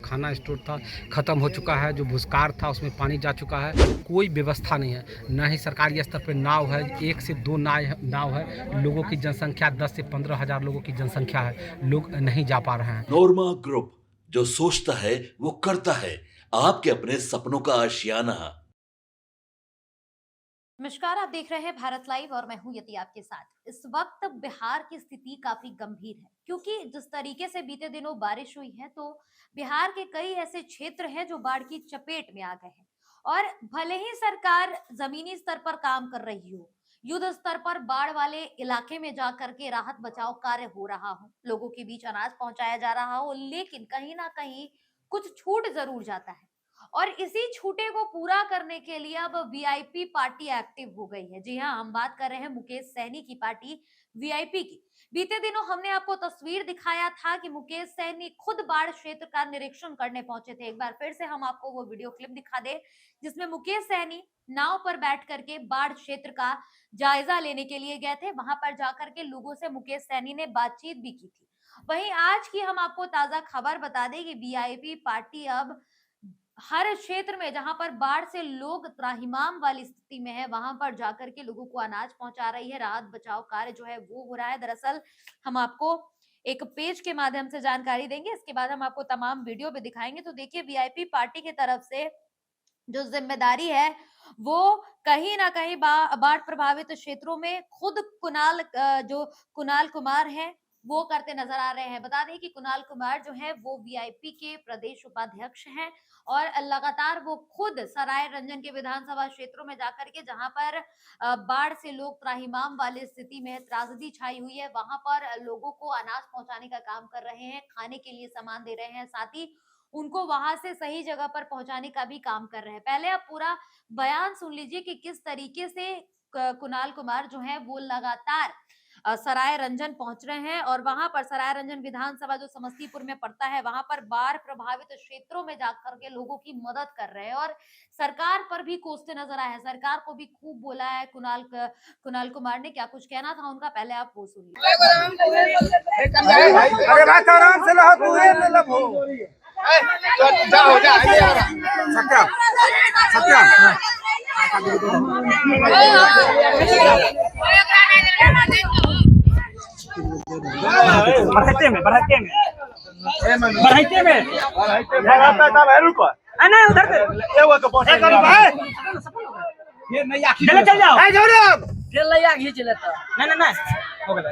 खाना स्टोर था ख़त्म हो चुका है, जो भूस्कार था उसमें पानी जा चुका है, कोई व्यवस्था नहीं है। न ही सरकारी स्तर पर नाव है, 1 से 2 नाव है। लोगों की जनसंख्या 10 से 15 हज़ार लोगों की जनसंख्या है, लोग नहीं जा पा रहे हैं। नोरमा ग्रुप, जो सोचता है वो करता है, आपके अपने सपनों का आशियाना। नमस्कार, आप देख रहे हैं भारत लाइव और मैं हूं यति आपके साथ। इस वक्त बिहार की स्थिति काफी गंभीर है, क्योंकि जिस तरीके से बीते दिनों बारिश हुई है तो बिहार के कई ऐसे क्षेत्र हैं जो बाढ़ की चपेट में आ गए हैं। और भले ही सरकार जमीनी स्तर पर काम कर रही हो, युद्ध स्तर पर बाढ़ वाले इलाके में जाकर के राहत बचाव कार्य हो रहा हो, लोगों के बीच अनाज पहुंचाया जा रहा हो, लेकिन कहीं ना कहीं कुछ छूट जरूर जाता है। और इसी छूटे को पूरा करने के लिए अब वीआईपी पार्टी एक्टिव हो गई है। जी हाँ, हम बात कर रहे हैं मुकेश सहनी की पार्टी वीआईपी की। बीते दिनों हमने आपको तस्वीर दिखाया था कि मुकेश सहनी खुद बाढ़ क्षेत्र का निरीक्षण करने पहुंचे थे। एक बार फिर से हम आपको वो वीडियो क्लिप दिखा दे, जिसमें मुकेश सहनी नाव पर बैठ करके बाढ़ क्षेत्र का जायजा लेने के लिए गए थे। वहां पर जाकर के लोगों से मुकेश सहनी ने बातचीत भी की थी। वहीं आज की हम आपको ताजा खबर बता दें कि वीआईपी पार्टी अब हर क्षेत्र में जहां पर बाढ़ से लोग त्राहिमाम वाली स्थिति में है, वहां पर जाकर के लोगों को अनाज पहुंचा रही है। राहत बचाव कार्य जो है वो हो रहा है। दरअसल हम आपको एक पेज के माध्यम से जानकारी देंगे, इसके बाद हम आपको तमाम वीडियो भी दिखाएंगे। तो देखिए, वीआईपी पार्टी की तरफ से जो जिम्मेदारी है वो कहीं ना कहीं बाढ़ प्रभावित क्षेत्रों में खुद जो कुणाल कुमार है वो करते नजर आ रहे हैं। बता दें कि कुणाल कुमार जो है वो वीआईपी के प्रदेश उपाध्यक्ष हैं और लगातार वो खुद सराय रंजन के विधानसभा क्षेत्रों में जाकर के, जहां पर बाढ़ से लोग त्राहिमाम वाली स्थिति में त्रासदी छाई हुई है, वहां पर लोगों को अनाज पहुंचाने का काम कर रहे हैं, खाने के लिए सामान दे रहे हैं, साथ ही उनको वहां से सही जगह पर पहुंचाने का भी काम कर रहे हैं। पहले आप पूरा बयान सुन लीजिए कि किस तरीके से कुणाल कुमार जो है वो लगातार सराय रंजन पहुंच रहे हैं और वहां पर सराय रंजन विधानसभा जो समस्तीपुर में पड़ता है, वहां पर बाढ़ प्रभावित क्षेत्रों में जाकर के लोगों की मदद कर रहे हैं और सरकार पर भी कोसते नजर आए हैं। सरकार को भी खूब बोला है कुणाल कुमार ने। क्या कुछ कहना था उनका, पहले आप वो सुनिए। अरे बात आराम से लो, पूरे में लो। सत्या सत्या बढ़ाइते में ना उधर चले चल जाओ, फिर लैया खींच लेता। ना हो गया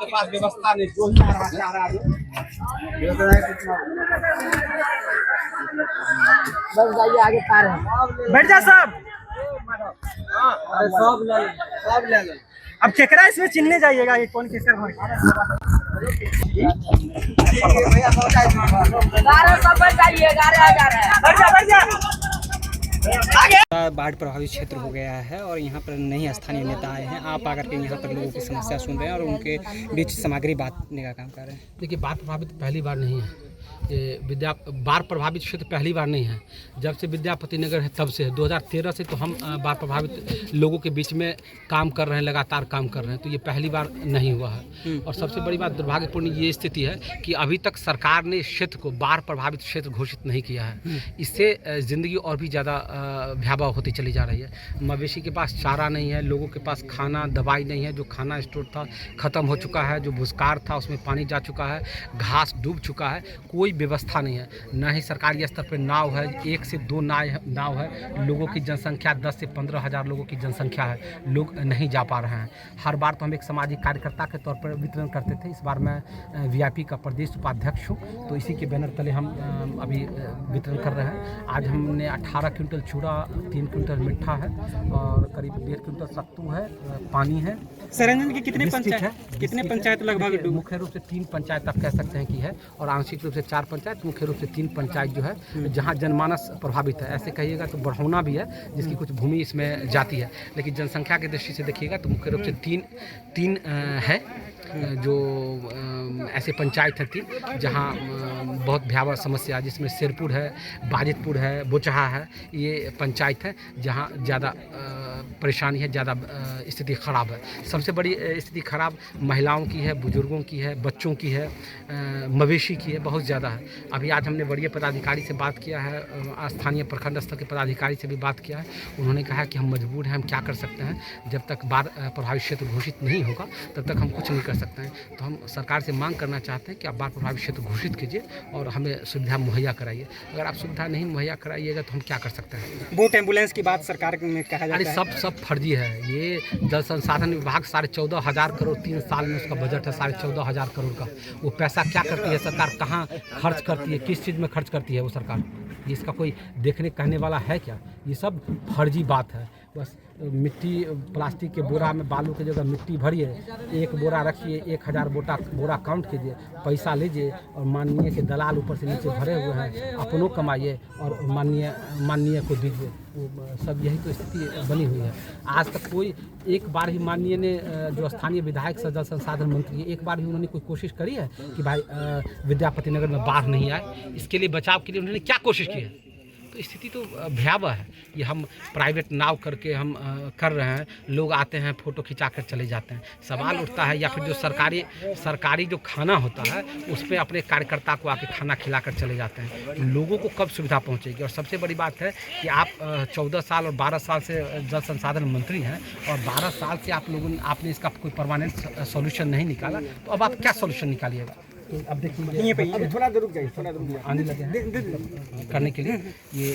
पास व्यवस्था नहीं, जो बस जाइए आगे कार है, बैठ जा सब। सब ले लो। अब केकरा इसमें चिन्हने जाइएगा कि कौन किसका घर बाढ़ प्रभावित क्षेत्र हो गया है और यहाँ पर नए स्थानीय नेता आए हैं। आप आकर के यहाँ पर लोगों की समस्या सुन रहे हैं और उनके बीच सामग्री बांटने का काम कर रहे हैं। देखिए, बाढ़ प्रभावित पहली बार नहीं है, ये बाढ़ प्रभावित क्षेत्र पहली बार नहीं है। जब से विद्यापति नगर है तब से है, 2013 से तो हम बाढ़ प्रभावित लोगों के बीच में काम कर रहे हैं, लगातार काम कर रहे हैं, तो ये पहली बार नहीं हुआ है। और सबसे बड़ी बात, दुर्भाग्यपूर्ण ये स्थिति है कि अभी तक सरकार ने इस क्षेत्र को बाढ़ प्रभावित क्षेत्र घोषित नहीं किया है। इससे ज़िंदगी और भी ज़्यादा भयावह होती चली जा रही है। मवेशी के पास चारा नहीं है, लोगों के पास खाना दवाई नहीं है, जो खाना स्टोर था ख़त्म हो चुका है, जो भूस्कार था उसमें पानी जा चुका है, घास डूब चुका है, कोई व्यवस्था नहीं है। न ही सरकारी स्तर पर नाव है, 1 से 2 नाव है। लोगों की जनसंख्या 10 से 15 हज़ार लोगों की जनसंख्या है, लोग नहीं जा पा रहे हैं। हर बार तो हम एक सामाजिक कार्यकर्ता के तौर पर वितरण करते थे, इस बार मैं वीआईपी का प्रदेश उपाध्यक्ष हूँ, तो इसी के बैनर तले हम अभी वितरण कर रहे हैं। आज हमने 18 क्विंटल चूड़ा, 3 क्विंटल मिठा है और करीब 1.5 क्विंटल सत्तू है, पानी है। सरंजन के कितने पंचायत लगभग? मुख्य रूप से 3 पंचायत आप कह सकते हैं कि है और आंशिक रूप से से 4 पंचायत, मुख्य रूप से 3 पंचायत जो है जहाँ जनमानस प्रभावित है। ऐसे कहिएगा तो बढ़ौना भी है जिसकी कुछ भूमि इसमें जाती है, लेकिन जनसंख्या की दृष्टि से देखिएगा तो मुख्य रूप से तीन है जो ऐसे पंचायत हैं 3 जहाँ बहुत भयावह समस्या है, जिसमें शेरपुर है, बाजितपुर है, बोचहा है। ये पंचायत है जहाँ ज़्यादा परेशानी है, ज़्यादा स्थिति ख़राब है। सबसे बड़ी स्थिति ख़राब महिलाओं की है, बुजुर्गों की है, बच्चों की है, मवेशी की है, बहुत ज़्यादा है। अभी आज हमने वरीय पदाधिकारी से बात किया है, स्थानीय प्रखंड स्तर के पदाधिकारी से भी बात किया है। उन्होंने कहा कि हम मजबूर हैं, हम क्या कर सकते हैं, जब तक बाढ़ प्रभावित क्षेत्र घोषित नहीं होगा तब तक हम कुछ नहीं कर सकते हैं। तो हम सरकार से मांग करना चाहते हैं कि आप बाढ़ प्रभावित क्षेत्र घोषित कीजिए और हमें सुविधा मुहैया कराइए। अगर आप सुविधा नहीं मुहैया कराइएगा तो हम क्या कर सकते हैं। बोट एम्बुलेंस की बात सरकार में कहा जाता है। सब फर्जी है। ये जल संसाधन विभाग 14,500 करोड़ 3 साल में उसका बजट है, 14,500 करोड़ का। वो पैसा क्या करती है सरकार, कहाँ खर्च करती है, किस चीज़ में खर्च करती है वो सरकार, ये इसका कोई देखने कहने वाला है क्या? ये सब फर्जी बात है। बस मिट्टी प्लास्टिक के बोरा में बालू की जगह मिट्टी भरिए, 1 बोरा रखिए, 1000 बोरा काउंट कीजिए, पैसा लीजिए और माननीय के दलाल ऊपर से नीचे भरे हुए हैं, अपनों कमाइए और माननीय को दीजिए। वो सब यही तो स्थिति बनी हुई है। आज तक कोई एक बार ही माननीय ने जो स्थानीय विधायक जल संसाधन मंत्री है, एक बार भी उन्होंने कोई कोशिश करी है कि भाई विद्यापति नगर में बाढ़ नहीं आए, इसके लिए बचाव के लिए उन्होंने क्या कोशिश की है? तो स्थिति तो भयावह है। ये हम प्राइवेट नाव करके हम कर रहे हैं, लोग आते हैं फ़ोटो खिंचा कर चले जाते हैं। सवाल उठता है, या फिर जो सरकारी जो खाना होता है उस पर अपने कार्यकर्ता को आके खाना खिला कर चले जाते हैं। तो लोगों को कब सुविधा पहुंचेगी? और सबसे बड़ी बात है कि आप 14 साल और 12 साल से जल संसाधन मंत्री हैं और 12 साल से आपने इसका कोई परमानेंट सोल्यूशन नहीं निकाला, तो अब आप क्या सोल्यूशन निकालिएगा? अब देखिए थोड़ा रुक जाइए, आने लगे हैं करने के लिए। ये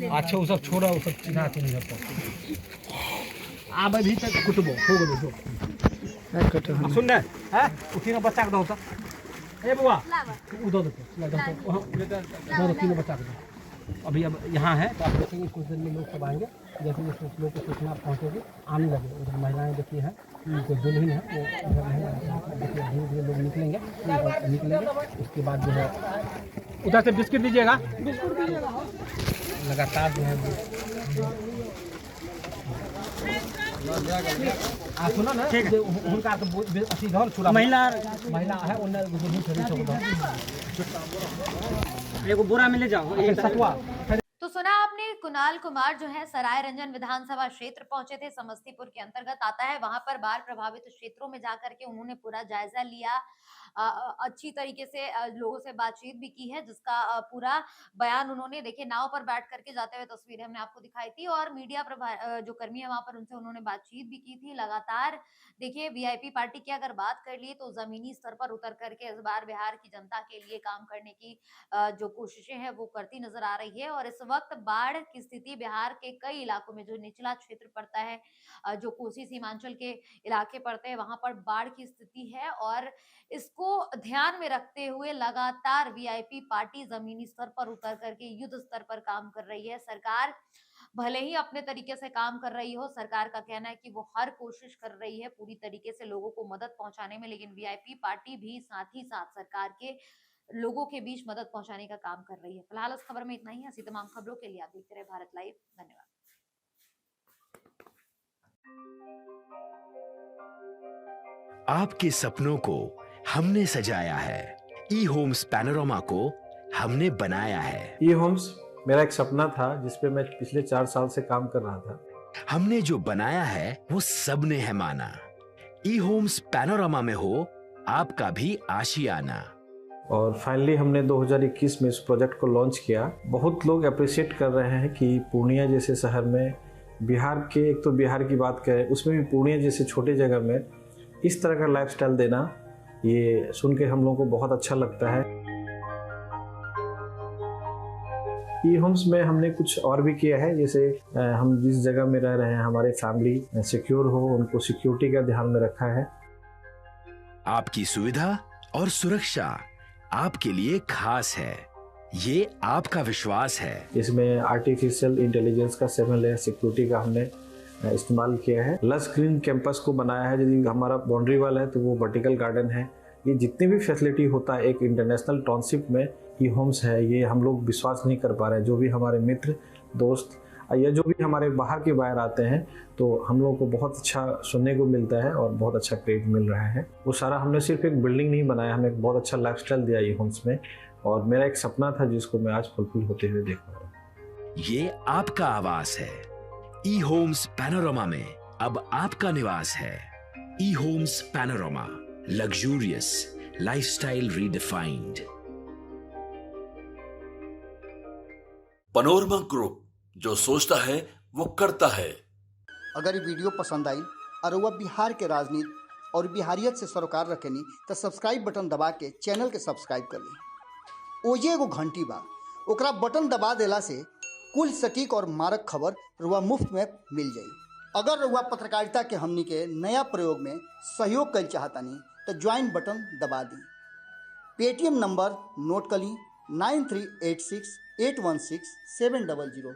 अच्छा वो सब छोड़ा, वो सब चिन्हा नहीं होता। आप अभी तक कुटबो हो गए सुन रहे हैं, उठी ना बच्चा के दो तो ए बुआ दो तीनों बच्चा के दो। अभी अब यहाँ है तो आप देखेंगे कुछ देर में लोग सब आएंगे। जैसे जैसे लोग को सूचना पहुँचेगी आने लगे। उधर महिलाएं देखिए हैं, जो दुल्हन है वो उधर नहीं देखिए, धीरे धीरे लोग निकलेंगे। उसके बाद जो है उधर से बिस्किट दीजिएगा, लगातार जो है आप सुनो ना, उनका तो घर छुड़ा महिला है एगो बोरा में ले जाओ सतुआ। तो सुना आपने, कुणाल कुमार जो है सराय रंजन विधानसभा क्षेत्र पहुंचे थे, समस्तीपुर के अंतर्गत आता है। वहां पर बाढ़ प्रभावित क्षेत्रों में जाकर के उन्होंने पूरा जायजा लिया, अच्छी तरीके से लोगों से बातचीत भी की है, जिसका पूरा बयान उन्होंने देखिए नाव पर बैठ करके जाते हुए तस्वीरें हमने आपको दिखाई थी। और मीडिया जो कर्मी है वहां पर उनसे उन्होंने बातचीत भी की थी। लगातार देखिए वीआईपी पार्टी की अगर बात कर लिए तो जमीनी स्तर पर उतर करके इस बार बिहार की जनता के लिए काम करने की जो कोशिशें हैं वो करती नजर आ रही है। और इस वक्त बाढ़ की स्थिति बिहार के कई इलाकों में, जो निचला क्षेत्र पड़ता है, जो कोसी सीमांचल के इलाके पड़ते हैं, वहां पर बाढ़ की स्थिति है। और इसको ध्यान में रखते हुए लगातार वीआईपी पार्टी जमीनी स्तर पर उतर करके युद्ध स्तर पर काम कर रही है। सरकार भले ही अपने तरीके से काम कर रही हो, सरकार का कहना है कि वो हर कोशिश कर रही है पूरी तरीके से लोगों को मदद पहुंचाने में, लेकिन वीआईपी पार्टी भी साथ ही साथ सरकार के लोगों के बीच मदद पहुंचाने का काम कर रही है। फिलहाल इस खबर में इतना ही। ऐसी तमाम खबरों के लिए आप देखते रहे भारत लाइव। धन्यवाद। आपके सपनों को हमने सजाया है, ई होम्स पैनोरामा को हमने बनाया है। ई होम्स मेरा एक सपना था जिस पे मैं पिछले 4 साल से काम कर रहा था। हमने जो बनाया है वो सबने है माना। ई होम्स पैनोरामा में हो आपका भी आशियाना। और फाइनली हमने 2021 में इस प्रोजेक्ट को लॉन्च किया। बहुत लोग अप्रिशिएट कर रहे हैं कि पूर्णिया जैसे शहर में, बिहार के, एक तो बिहार की बात करें उसमें भी पूर्णिया जैसे छोटे जगह में इस तरह का लाइफस्टाइल देना, ये सुन के हम लोगों को बहुत अच्छा लगता है। ई होम्स में हमने कुछ और भी किया है, जैसे हम जिस जगह में रह रहे हैं हमारे फैमिली सिक्योर हो, उनको सिक्योरिटी का ध्यान में रखा है। आपकी सुविधा और सुरक्षा आपके लिए खास है, ये आपका विश्वास है। इसमें आर्टिफिशियल इंटेलिजेंस का 7 लेयर सिक्योरिटी का हमने इस्तेमाल किया है। लस ग्रीन कैंपस को बनाया है। यदि हमारा बाउंड्री वाल है तो वो वर्टिकल गार्डन है। ये जितनी भी फैसिलिटी होता है एक इंटरनेशनल टाउनशिप में ई होम्स है, ये हम लोग विश्वास नहीं कर पा रहे हैं। जो भी हमारे मित्र दोस्त या जो भी हमारे बाहर के बाहर आते हैं तो हम लोगों को बहुत अच्छा सुनने को मिलता है और बहुत अच्छा क्रेडिट मिल रहा है। वो सारा हमने सिर्फ एक बिल्डिंग नहीं बनाया, हमें एक बहुत अच्छा लाइफस्टाइल दिया ई होम्स में, और मेरा एक सपना था जिसको मैं आज फुलफिल होते हुए देख रहा हूँ। ये आपका आवास है। ई होम्स पैनोरामा में अब आपका निवास है। E homes Panorama, luxurious lifestyle redefined. Panorama group, जो सोचता है वो करता है। अगर ये वीडियो पसंद आई और वह बिहार के राजनीति और बिहारियत से सरोकार रखेनी तो सब्सक्राइब बटन दबा के चैनल के सब्सक्राइब कर ली। ओजे एगो घंटी बा, ओकरा बटन दबा देला से कुल सटीक और मारक खबर रुआ मुफ्त में मिल जाई। अगर रुआ पत्रकारिता के हमनी के नया प्रयोग में सहयोग कर चाहतानी तो ज्वाइन बटन दबा दी। पेटीएम नंबर नोट कर ली 9386 816 700।